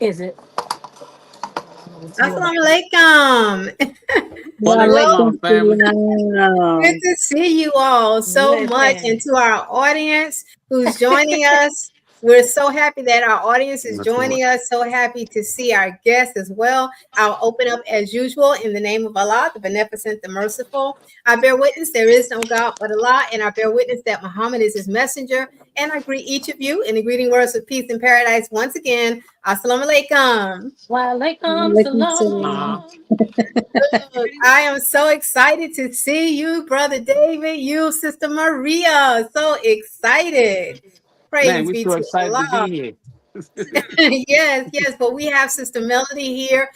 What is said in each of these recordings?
Is it? Assalamu alaikum. Well, Walaikum Walaikum. good salam. to see you all so much, and Listen. to our audience who's joining us. We're so happy that our audience is Not too joining much. us. So happy to see our guests as well. I'll open up as usual in the name of Allah, the Beneficent, the Merciful. I bear witness there is no God but Allah, and I bear witness that Muhammad is his messenger. And I greet each of you in the greeting words of peace and paradise once again. Assalamu alaikum. Walaikum Walaikum salam. salam. Look, I am so excited to see you, Brother David, you, Sister Maria. So excited. Man, Praise we're be so to excited to Allah. be here. Yes, yes. But we have Sister Melody here.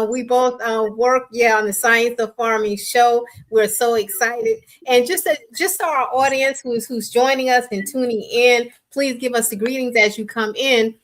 We both work, on the Science of Farming show. We're so excited. And just so our audience who's joining us and tuning in, please give us the greetings as you come in.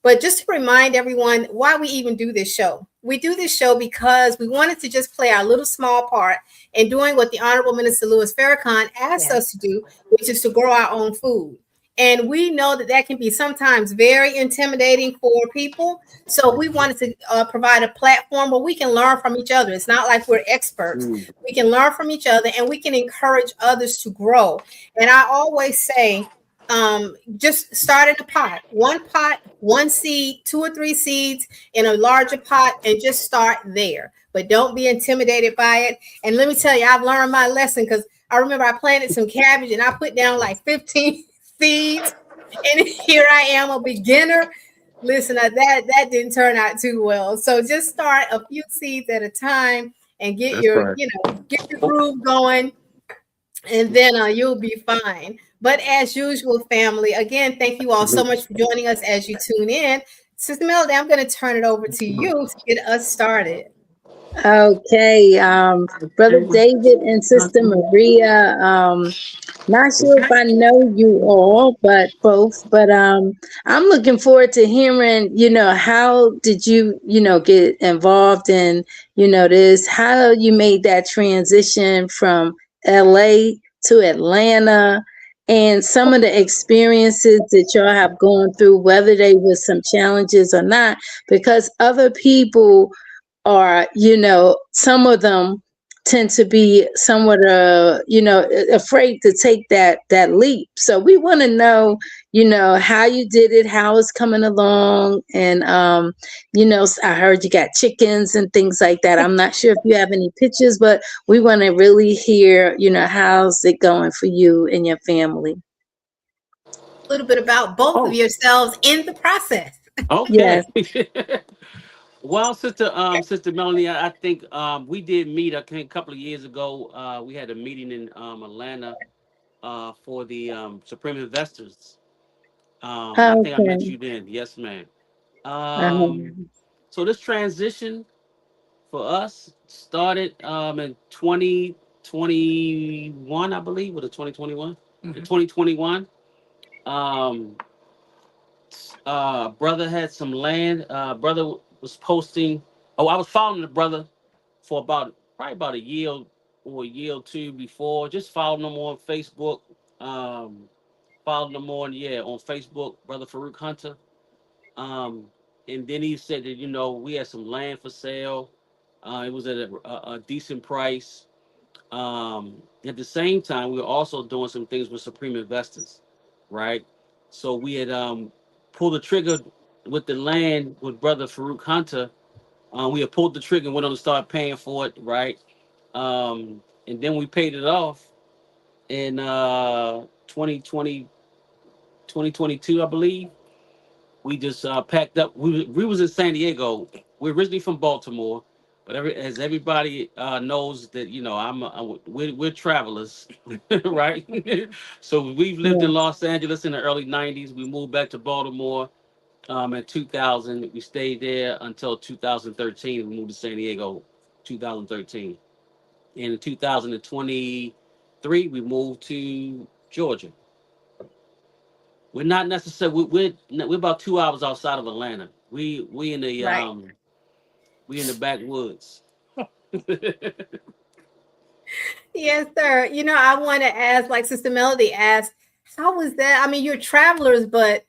But just to remind everyone why we even do this show. We do this show because we wanted to just play our little small part in doing what the Honorable Minister Louis Farrakhan asked Yes. us to do, which is to grow our own food. And we know that that can be sometimes very intimidating for people. So we wanted to provide a platform where we can learn from each other. It's not like we're experts. Mm, We can learn from each other and we can encourage others to grow. And I always say, just start in a pot, one seed, two or three seeds in a larger pot, and just start there. But don't be intimidated by it. And let me tell you, I've learned my lesson because I remember I planted some cabbage and I put down like 15 seeds, and here I am, a beginner. Listen, that didn't turn out too well. So just start a few seeds at a time and get That's your, right. get your groove going, and then you'll be fine. But as usual, family, again, thank you all so salute. much for joining us as you tune in. Sister Melody, I'm going to turn it over to you to get us started. Okay, Brother David and Sister Maria. Not sure if I know you all, but both. But I'm looking forward to hearing. How did you, get involved in, this? How you made that transition from LA to Atlanta, and some of the experiences that y'all have gone through, whether they were some challenges or not, because other people or some of them tend to be somewhat afraid to take that leap. So we want to know, how you did it, how it's coming along. And I heard you got chickens and things like that. I'm not sure if you have any pictures, but we want to really hear, how's it going for you and your family. A little bit about both of Oh, yourselves in the process. okay. Yes. Well, Sister Melanie, I think we did meet. I think a couple of years ago. We had a meeting in Atlanta for the Supreme Investors. I think I met Okay. you then. Yes, ma'am. Um, um, so this transition for us started in 2021, I believe, or the 2021, the 2021. Um, Brother had some land. Brother was posting. Oh, I was following the brother for probably about a year or a year or two before. Just following him on Facebook. Um, Followed him on Facebook, Brother Farouk Hunter. Um, and then he said that we had some land for sale. It was at a decent price. At the same time, we were also doing some things with Supreme Investors, right? So we had pulled the trigger with the land with Brother Farouk Hunter. We had pulled the trigger and went on to start paying for it, right? And then we paid it off in 2020, 2022, I believe. We just packed up. We was in San Diego. We're originally from Baltimore, but as everybody knows that we're travelers, right? So we've lived in yes. Los Angeles in the early '90s. We moved back to Baltimore in 2000. We stayed there until 2013. We moved to San Diego, 2013. And in 2023, we moved to Georgia. We're not necessarily we're about 2 hours outside of Atlanta. Right. We in the backwoods. Yes, sir. I want to ask, like Sister Melody asked, how was that? I mean, you're travelers, but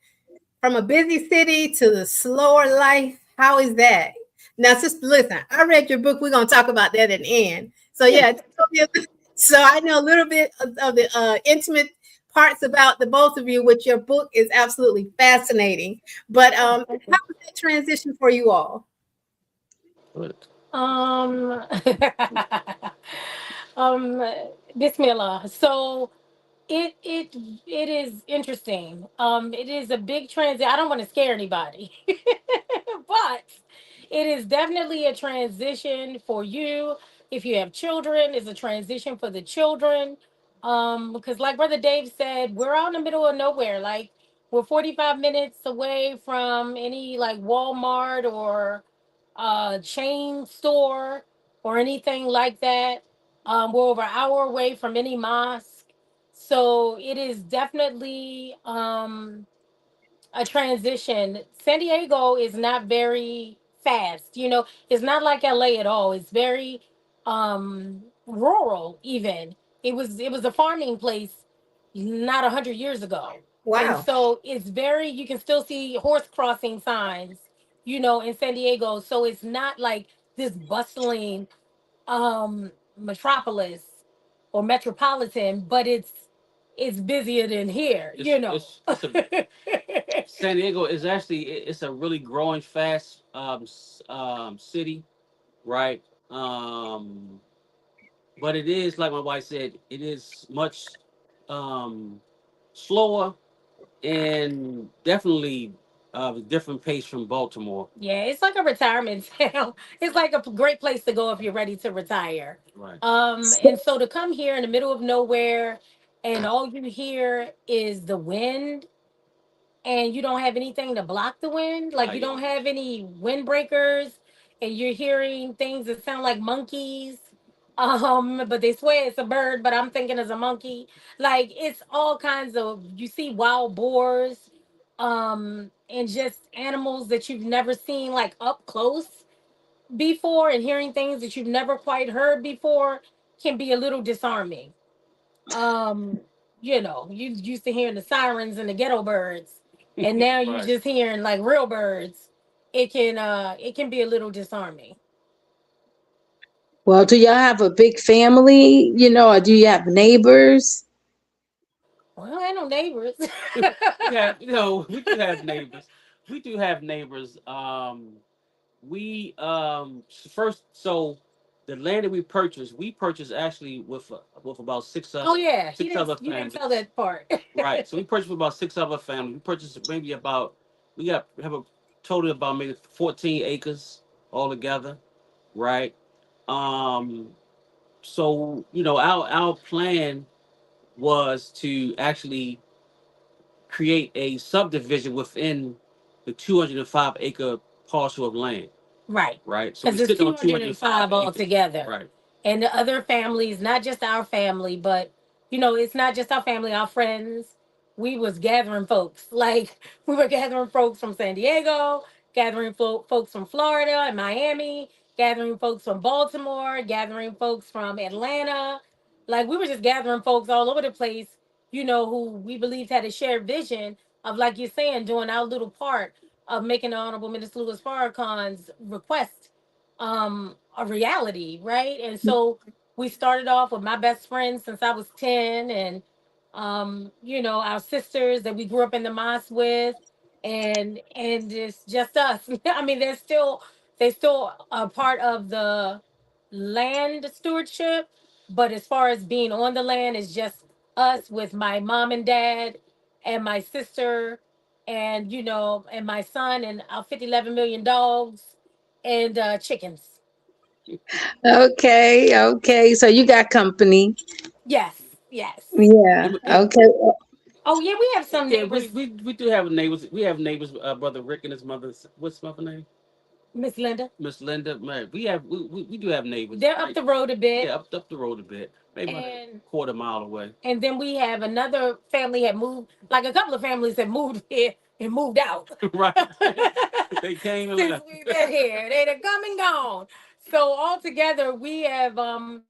from a busy city to the slower life. How is that? Now, sister, listen, I read your book. We're gonna talk about that at the end. So yeah, so I know a little bit of the intimate parts about the both of you, which your book is absolutely fascinating. But how was that transition for you all? Good. Um, um, Bismillah. So it it it is interesting. It is a big transit. I don't want to scare anybody, but it is definitely a transition for you. If you have children, it's a transition for the children. Because like Brother Dave said, we're out in the middle of nowhere. Like we're 45 minutes away from any like Walmart or chain store or anything like that. We're over an hour away from any mosque. So it is definitely a transition. San Diego is not very fast. It's not like LA at all. It's very rural even. It was a farming place not 100 years ago. And Wow. so it's very you can still see horse crossing signs, in San Diego. So it's not like this bustling metropolis or metropolitan, but it's busier than here, It's a San Diego is actually it's a really growing fast city, right? But it is like my wife said, it is much um, slower and definitely a different pace from Baltimore. Yeah, it's like a retirement town. It's like a great place to go if you're ready to retire. Right. And so to come here in the middle of nowhere and all you hear is the wind and you don't have anything to block the wind, like you don't have any windbreakers and you're hearing things that sound like monkeys. But they swear it's a bird, but I'm thinking it's a monkey. Like it's all kinds of you see wild boars, and just animals that you've never seen like up close before, and hearing things that you've never quite heard before can be a little disarming. um you used to hearing the sirens and the ghetto birds, and now you're Right. just hearing like real birds. It can be a little disarming. Well, do y'all have a big family, or do you have neighbors? Well, I no neighbors. Yeah, we do have neighbors. We do have neighbors. We first so the land that we purchased actually with about Oh yeah, six other you didn't tell families. that part. Right. So we purchased with about six other families. We purchased maybe about we have a total of about maybe 14 acres altogether. Right. Um. So our plan was to actually create a subdivision within the 205-acre parcel of land. Right. Right. So we Because it's sit on 205 205 acres. altogether. Right. And the other families, not just our family, but it's not just our family, our friends. We was gathering folks. Like we were gathering folks from San Diego, gathering folks from Florida and Miami, gathering folks from Baltimore, gathering folks from Atlanta. Like we were just gathering folks all over the place, who we believed had a shared vision of, like you're saying, doing our little part of making the Honorable Minister Louis Farrakhan's request a reality, right? And so we started off with my best friend since I was 10, and our sisters that we grew up in the mosque with, and it's just us. I mean, they still a part of the land stewardship, but as far as being on the land, it's just us with my mom and dad and my sister and my son and our 11 million dogs and chickens. Okay, okay. So you got company. Yes, yes. Yeah. And Okay. Oh yeah, we have some yeah, neighbors. we do have neighbors. We have neighbors. Brother Rick and his mother. What's his mother name? Miss Linda. Miss Linda. Man, we do have neighbors. They're up the road a bit. Yeah, up the road a bit, maybe like And a quarter mile away. and then we have another family had moved, like a couple of families have moved here and moved out. Right. They came and Since left. we've been here. They'd have come and gone. So altogether we have about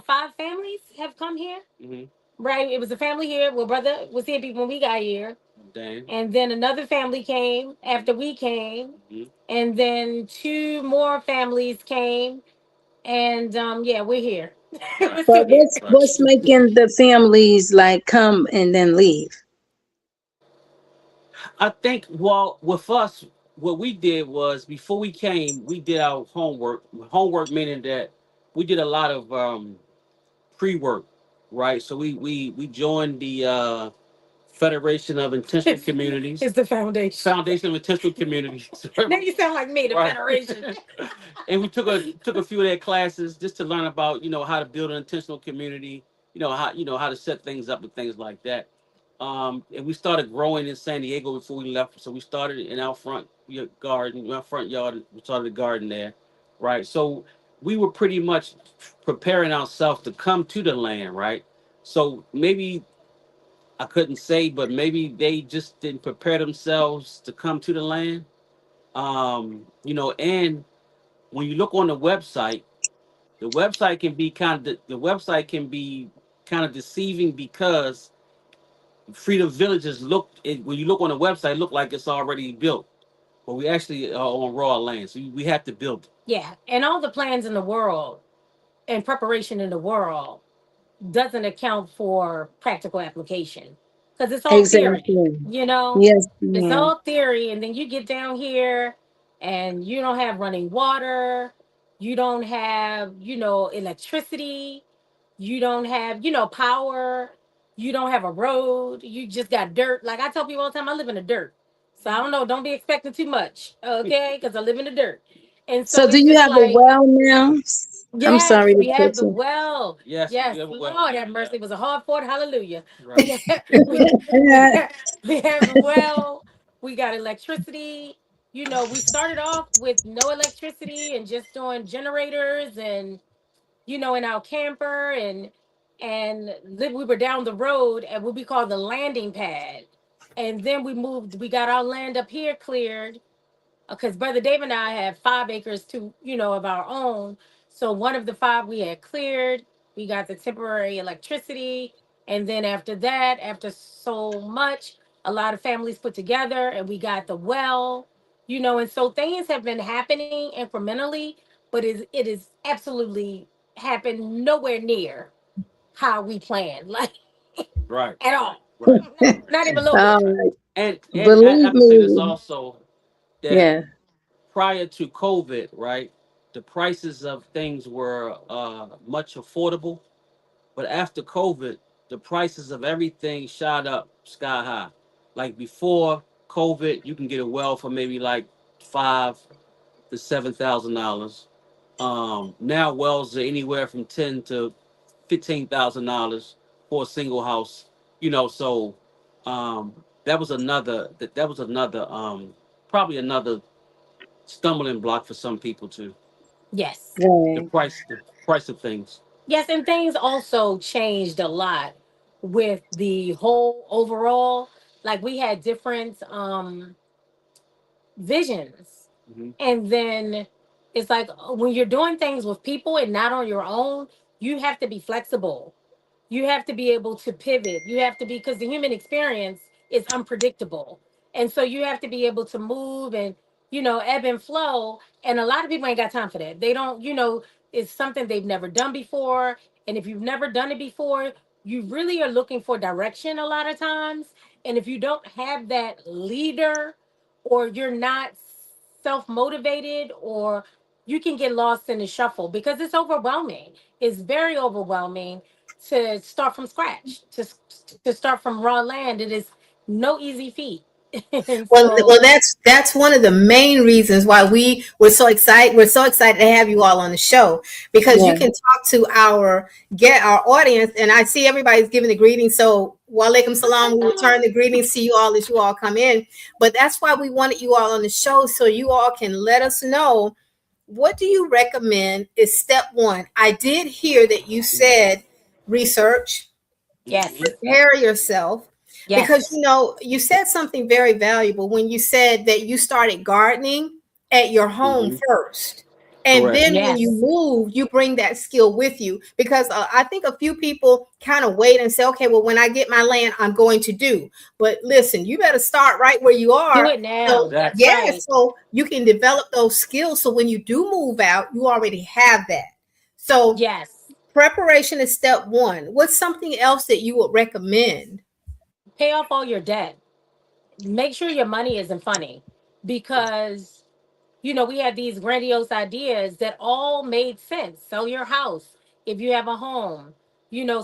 5 families have come here. Hmm. Right. It was a family here. Well, brother was here when we got here. Dang. And then another family came after we came. Mhm. And then two more families came. And yeah, we're here. Right. We're But still here. Right. what's making the families like come and then leave? I think, well, with us, what we did was before we came, we did our homework. Homework meaning that we did a lot of pre-work, right? So we joined the Federation of Intentional It's Communities, the foundation. Foundation of Intentional Communities. Now you sound like me, the Right. federation. And we took a few of their classes just to learn about, how to build an intentional community, how to set things up and things like that. And we started growing in San Diego before we left. So we started in our front garden, our front yard. We started a garden there, right? So we were pretty much preparing ourselves to come to the land, right? So maybe I couldn't say, but maybe they just didn't prepare themselves to come to the land. And when you look on the website can be the website can be kind of deceiving because Freedom Villages when you look on the website, look like it's already built, but we actually are on raw land, so we have to build it. Yeah, and all the plans in the world and preparation in the world doesn't account for practical application because it's all theory. Exactly. You know, Yes, it's ma'am. all theory, and then you get down here and you don't have running water, you don't have electricity, you don't have power, you don't have a road, you just got dirt. Like I tell people all the time, I live in the dirt, so I don't know. Don't be expecting too much, okay? Because I live in the dirt, and So so do it's you just have a like well now? I'm yes, sorry to we have put the you. well. Yes, Yes, we have a well. Lord have mercy. It was a hard fought hallelujah. Right. We have, we have the well. We got electricity. We started off with no electricity and just doing generators and in our camper we were down the road at what we call the landing pad. And then we got our land up here cleared because Brother Dave and I had 5 acres of our own. So one of the five we had cleared. We got the temporary electricity, and then after that, after so much, a lot of families put together, and we got the well. And so things have been happening incrementally, but it is absolutely happened nowhere near how we planned, like Right. at all, Right. not even a little bit. Um, And I believe can say this me. also that Yeah. prior to COVID, right, the prices of things were much affordable. But after COVID, the prices of everything shot up sky high. Like before COVID, you can get a well for maybe like $5,000 to $7,000. Now wells are anywhere from $10,000 to $15,000 for a single house. So that was another probably another stumbling block for some people too. Yes. The Right. price the price of things. Yes, and things also changed a lot with the whole overall. Like we had different visions. Hmm. And then it's like when you're doing things with people and not on your own, you have to be flexible. You have to be able to pivot. You have to be, because the human experience is unpredictable. And so you have to be able to move and, ebb and flow. And a lot of people ain't got time for that. They don't, it's something they've never done before. And if you've never done it before, you really are looking for direction a lot of times. And if you don't have that leader, or you're not self motivated, or you can get lost in the shuffle because it's overwhelming. It's very overwhelming to start from scratch, to start from raw land. It is no easy feat. And Well, so, that's one of the main reasons why we were so excited. We're so excited to have you all on the show because you Yeah. can talk to our audience, and I see everybody's giving the greetings. So, walaikum salam. We return the greetings to you all as you all come in. But that's why we wanted you all on the show so you all can let us know what do you recommend is step one. I did hear that you said research, yes, prepare yourself, because yes, you said something very valuable when you said that you started gardening at your home Hmm. first. And Correct. then when you Yes. move, you bring that skill with you, because I think a few people kind of wait and say, okay, well, when I get my land, I'm going to do. But listen, you better start right where you Do are. it now. So, That's Exactly. yeah, right. so you can develop those skills. So when you do move out, you already have that. So Yes. preparation is step one. What's something else that you would recommend? Pay off all your debt. Make sure your money isn't funny, because we had these grandiose ideas that all made sense. Sell your house if you have a home,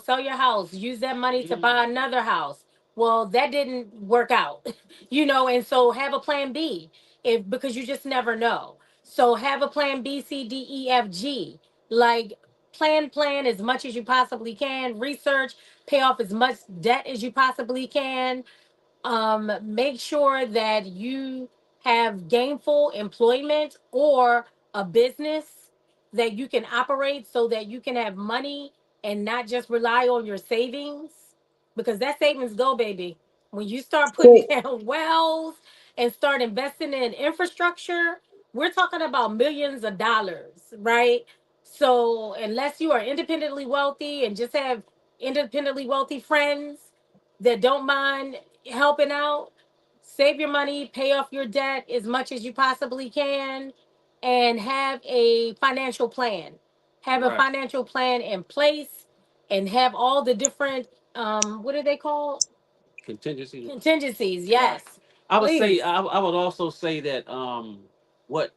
sell your house, use that money to buy another house. Well, that didn't work out, and so have a plan B, if because you just never know. So have a plan B, C, D, E, F, G. Like, plan as much as you possibly can, research, pay off as much debt as you possibly can. Make sure that you have gainful employment or a business that you can operate, so that you can have money and not just rely on your savings, because that savings go, baby. When you start putting So, down wells and start investing in infrastructure, we're talking about millions of dollars, right? So unless you are independently wealthy and just have independently wealthy friends that don't mind helping out, save your money, pay off your debt as much as you possibly can, and have a financial plan. Have a Right. financial plan in place, and have all the different, what are they called? Contingency. Contingencies. Yes. I would say Please. I would also say that what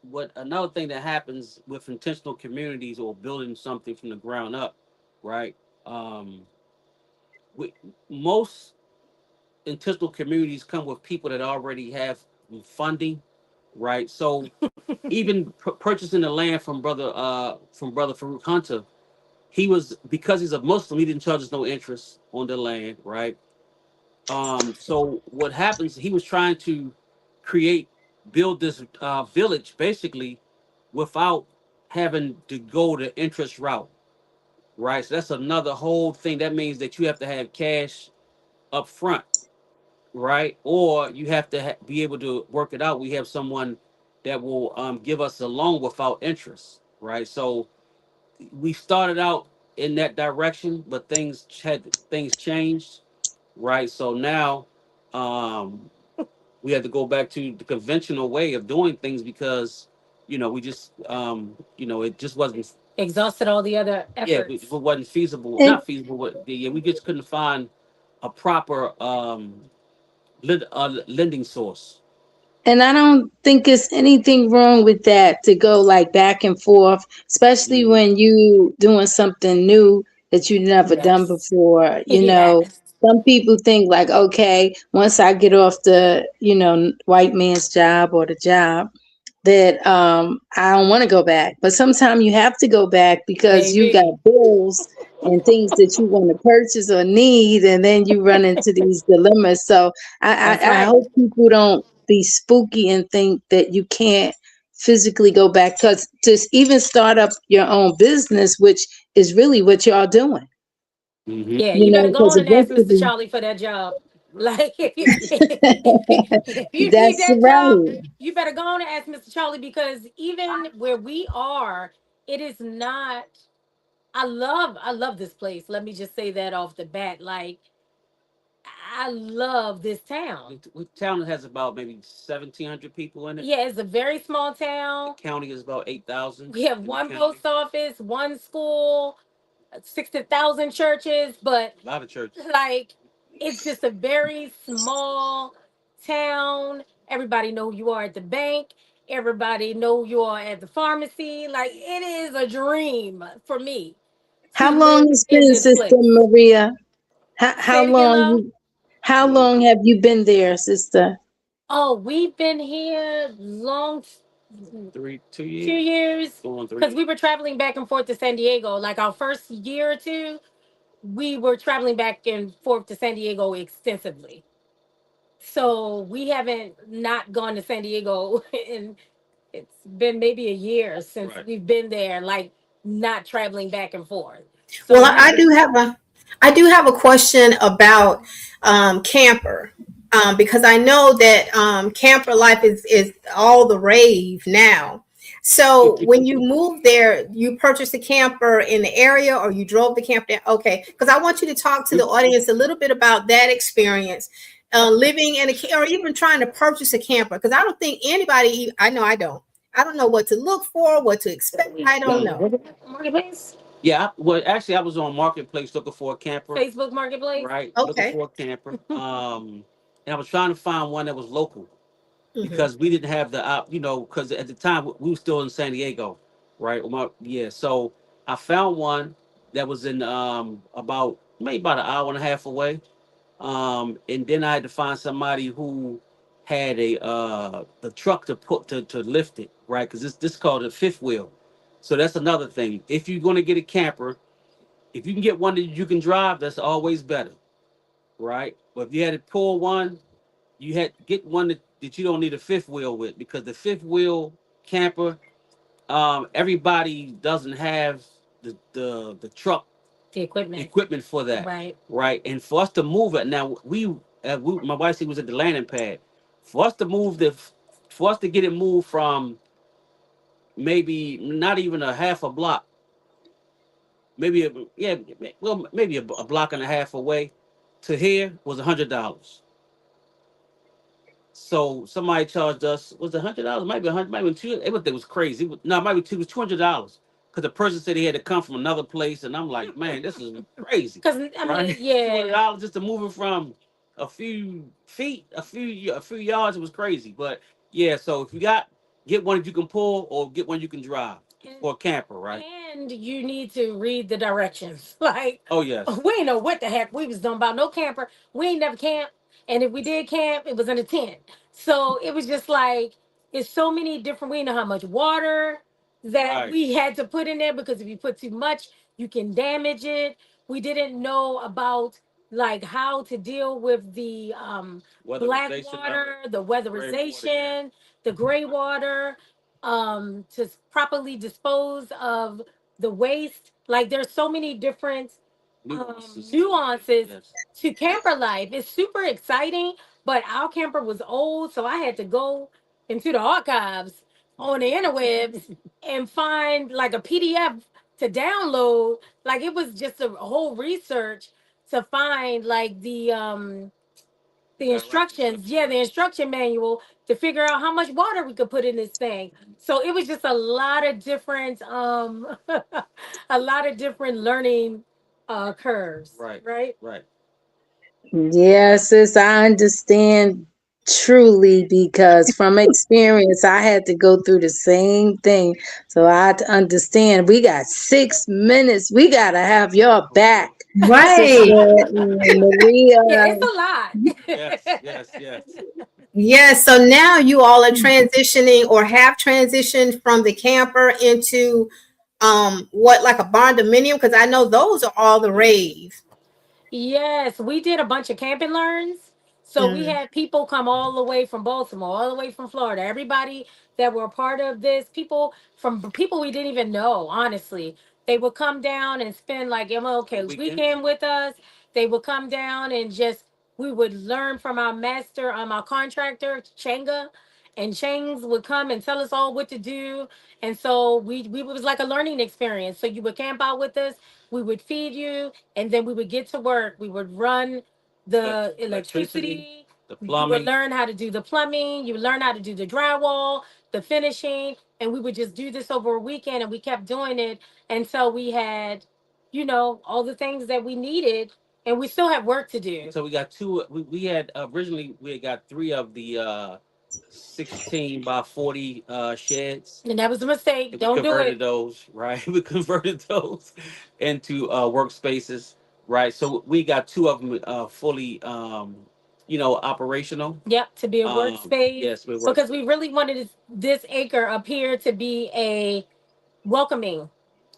what another thing that happens with intentional communities or building something from the ground up, right? Um, we, most intentional communities come with people that already have funding, right? So even purchasing the land from brother Farouk Hunter, he was, because he's a Muslim, he didn't charge us no interest on the land, right? So what happens? He was trying to create, build this village basically without having to go the interest route, right? So that's another whole thing. That means that you have to have cash up front, right? Or you have to be able to work it out. We have someone that will give us a loan without interest, right? So we started out in that direction, but things changed, right? So now um, we had to go back to the conventional way of doing things because we just it just wasn't, Exhausted all the other yeah, it efforts. wasn't feasible, and not feasible, but yeah, we just couldn't find a proper lending source. And I don't think it's anything wrong with that, to go like back and forth, especially Mhm. when you doing something new that you never done Yes. before. Yes. Some people think like, okay, once I get off the, white man's job or the job, that I don't want to go back. But sometimes you have to go back because you got Baby. bills and things that you want to purchase or need, and then you run into these dilemmas. So That's I right. hope people don't be spooky and think that you can't physically go back, because to even start up your own business, which is really what y'all doing, Mhm. Yeah, you better go because on and ask Mr. eventually Charlie for that job. Like, if you need that's that job, right. you better go on and ask Mr. Charlie, because even where we are, it is not. I love this place. Let me just say that off the bat. Like, I love this town. The town has about maybe 1,700 people in it. Yeah, it's a very small The town. county is about 8,000 We have in the one county. post office, one school, 60,000 churches, but A lot of churches. like, it's just a very small town. Everybody know who you are at the bank. Everybody know who you are at the pharmacy. Like, it is a dream for me to How long live has in been, this Sister place. Maria? How Say it again, long love. you how Mm, long have you been there, sister? Oh, we've been here long, 2 years, 2 years, going on because 3 years. we were traveling back and forth to San Diego. Like, our first year or two, we were traveling back and forth to San Diego extensively. So we haven't not gone to San Diego in, it's been maybe a year since Right. we've been there, like, not traveling back and forth. So Well, we've been, I do have a question about camper, because I know that camper life is all the rave now. So when you moved there, you purchased a camper in the area or you drove the camper there? Okay. Because I want you to talk to the audience a little bit about that experience. Living in a or even trying to purchase a camper. Because I don't think anybody, I know I don't. I don't know what to look for, what to expect. I don't know. Marketplace, Yeah, well, actually, I was on Marketplace looking for a camper, Facebook Marketplace. right? Looking Okay. for a camper. And I was trying to find one that was local Hmm. because we didn't have the, because at the time we were still in San Diego, right? Yeah, so I found one that was in about maybe about an hour and a half away. And then I had to find somebody who had the truck to put to lift it, right? Because this is called a fifth wheel. So that's another thing. If you're gonna get a camper, if you can get one that you can drive, that's always better, right? But if you had to pull one, you had to get one that you don't need a fifth wheel with, because the fifth wheel camper, everybody doesn't have the truck The equipment. equipment for that, Right. right? And for us to move it now, my wife said was at the landing pad. For us to move for us to get it moved from maybe not even a half a block, maybe yeah, well maybe a block and a half away to here was $100. So somebody charged us, was it $100? Maybe 100, maybe two. It was crazy. No, it might be two. It was $200 because the person said he had to come from another place, and I'm like, man, this is crazy, Because I mean, right? two hundred yeah. dollars just to move it from a few feet, a few yards. It was crazy, but yeah. So if you get one that you can pull, or get one you can drive And, for a camper, right? and you need to read the directions. Like, Oh yes, we ain't know what the heck we was doing about no camper. We ain't never camped. And if we did camp, it was in a tent. So it was just like, it's so many different, we didn't know how much water that right. we had to put in there, because if you put too much, you can damage it. We didn't know about like how to deal with the black Weatherization of it, water, the gray water, yeah. weatherization, the gray water, to properly dispose of the waste. Like, there's so many different Nuances to it, nuances yes. to camper life. It's super exciting, but our camper was old, so I had to go into the archives on the interwebs and find like a PDF to download. Like, it was just a whole research to find like the Directions of instructions, it, yeah, right. the instruction manual to figure out how much water we could put in this thing. So it was just a lot of different a lot of different learning curves, Right, right? right. Yes, sis, I understand truly because from experience, I had to go through the same thing. So I understand. We got 6 minutes. We got to have your Okay. back, Right. Sister Maria. Yeah, it's a lot. Yes, yes, yes. Yes. So now you all are transitioning or have transitioned from the camper into what, like a barn dominium? Because I know those are all the rave. Yes, we did a bunch of camp and learns. So we Mm. had people come all the way from Baltimore, all the way from Florida. Everybody that were a part of this, people we didn't even know, honestly. They would come down and spend like The MLK's weekends. weekend with us. They would come down and just we would learn from our master, our contractor, Changa. And Changs would come and tell us all what to do. And so we was like a learning experience. So you would camp out with us, we would feed you, and then we would get to work. We would run the Electricity, electricity. the You would plumbing. learn how to do the plumbing. You would learn how to do the drywall, the finishing. And we would just do this over a weekend. And we kept doing it until we had, all the things that we needed. And we still have work to do. So we got two. We had originally we had got three of the 16 by 40 sheds, And that was a mistake. and we Don't do converted it. those, right. We converted those into workspaces, right. So we got two of them fully, operational. Yep, to be a workspace. Yes, we Because we workspace. really wanted this acre up here to be a welcoming,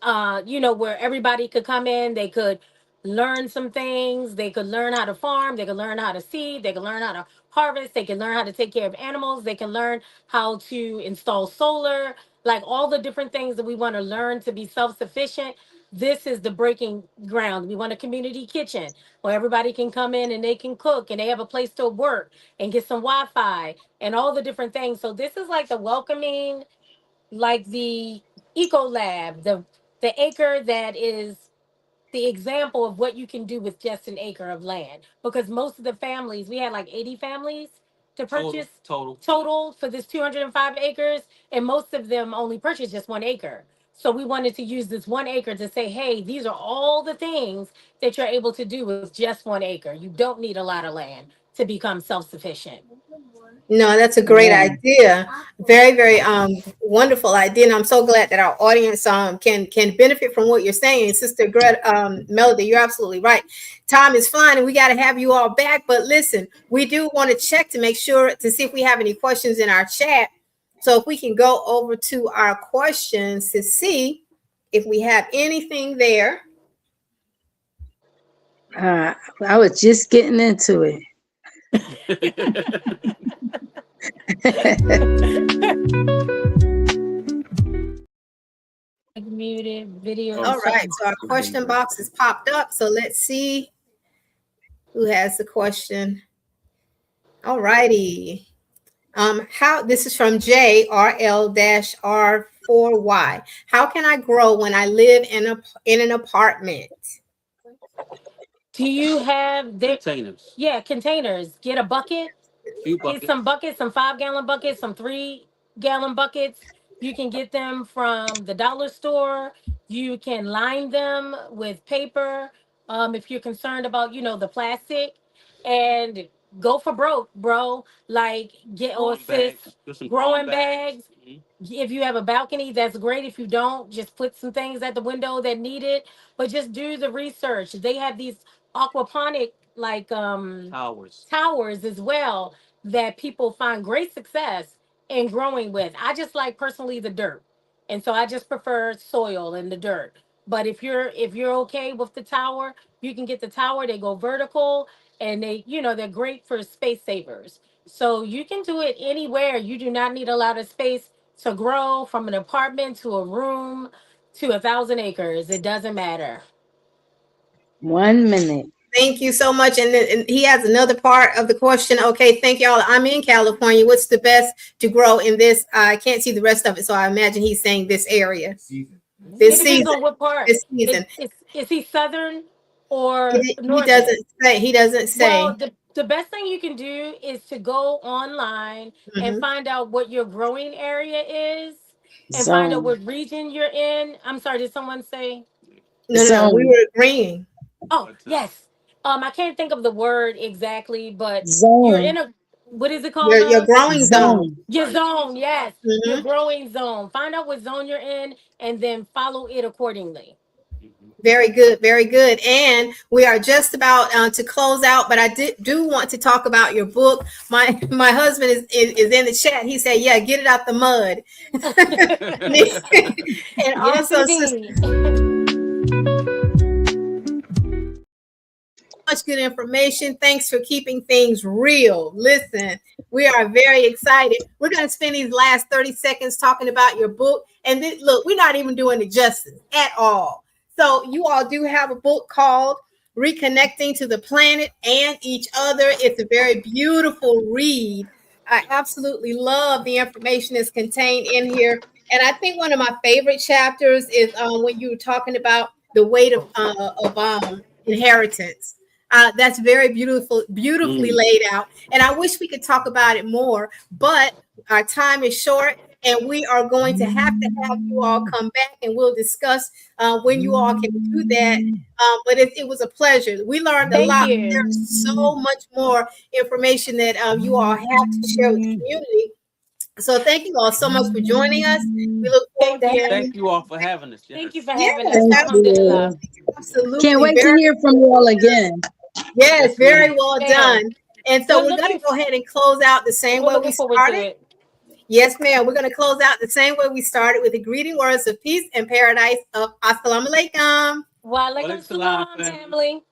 where everybody could come in, they could learn some things, they could learn how to farm, they could learn how to seed, they could learn how to harvest, they can learn how to take care of animals, they can learn how to install solar, like all the different things that we want to learn to be self-sufficient. This is the breaking ground. We want a community kitchen where everybody can come in and they can cook and they have a place to work and get some Wi-Fi and all the different things. So this is like the welcoming like the Eco Lab, the acre that is the example of what you can do with just an acre of land. Because most of the families, we had like 80 families to purchase total for this 205 acres, and most of them only purchased just 1 acre. So we wanted to use this 1 acre to say, hey, these are all the things that you're able to do with just 1 acre. You don't need a lot of land to become self sufficient. No, that's a great Wow. idea. Very, very wonderful idea. And I'm so glad that our audience can benefit from what you're saying. Sister Greta, Melody, you're absolutely right. Time is flying and we got to have you all back. But listen, we do want to check to make sure to see if we have any questions in our chat. So if we can go over to our questions to see if we have anything there. I was just getting into it. Muted video. All right, so our question box has popped up. So let's see who has the question. All righty. How this is from JRL-R4Y. How can I grow when I live in an apartment? Do you have Containers. Yeah, containers. Get a bucket. Few Get buckets. some buckets, some 5 gallon buckets, some 3 gallon buckets. You can get them from the dollar store. You can line them with paper. If you're concerned about, the plastic, and go for broke, bro. Like get or Growing bags. sis Just some growing bags. Mhm. If you have a balcony, that's great. If you don't, just put some things at the window that need it. But just do the research. They have these aquaponic like Towers. towers as well that people find great success in growing with. I just like personally the dirt. And so I just prefer soil and the dirt. But if you're okay with the tower, you can get the tower. They go vertical and they're great for space savers. So you can do it anywhere. You do not need a lot of space to grow, from an apartment to a room to 1,000 acres. It doesn't matter. 1 minute. Thank you so much. And he has another part of the question. Okay, thank y'all. I'm in California. What's the best to grow in this? I can't see the rest of it, so I imagine he's saying this area. It This depends season. on what part. This season. Is he southern or He northern? doesn't say. He doesn't Well, say. the best thing you can do is to go online and Mhm. find out what your growing area is, and find out Zone. what region you're in. I'm sorry, did someone say? No. We Zone. were agreeing. Oh, yes. I can't think of the word exactly, but you're Zone. in a, what is it called? Your growing zone. Zone. Your zone. Yes, your Mhm. growing zone. Find out what zone you're in, and then follow it accordingly. Very good, very good. And we are just about to close out, but I do want to talk about your book. My husband is in the chat. He said, "Yeah, get it out the mud." And Yes, also, Sister, indeed. much good information. Thanks for keeping things real. Listen, we are very excited. We're going to spend these last 30 seconds talking about your book. And look, we're not even doing it justice at all. So you all do have a book called Reconnecting to the Planet and Each Other. It's a very beautiful read. I absolutely love the information that's contained in here. And I think one of my favorite chapters is when you were talking about the weight of inheritance. That's very beautifully laid out. And I wish we could talk about it more, but our time is short. And we are going to have you all come back and we'll discuss when you all can do that. But it was a pleasure. We learned a Thank lot. you. There's so much more information that you all have to share with the community. So thank you all so much for joining us. We look forward Thank to you. having Thank you all for having us. Thank Yes. you for you. having us. Yes, Thank Alhamdulillah. you. Can't absolutely. wait to hear from you all again. Yes, Yes, very ma'am. well Man, done. And so we're we're going to looking go ahead and close out the same we're way we looking forward to started. it. Yes, ma'am. We're going to close out the same way we started with the greeting words of peace and paradise of Assalamu alaikum. Wa alaikum Walaikum salam, salam, family. family.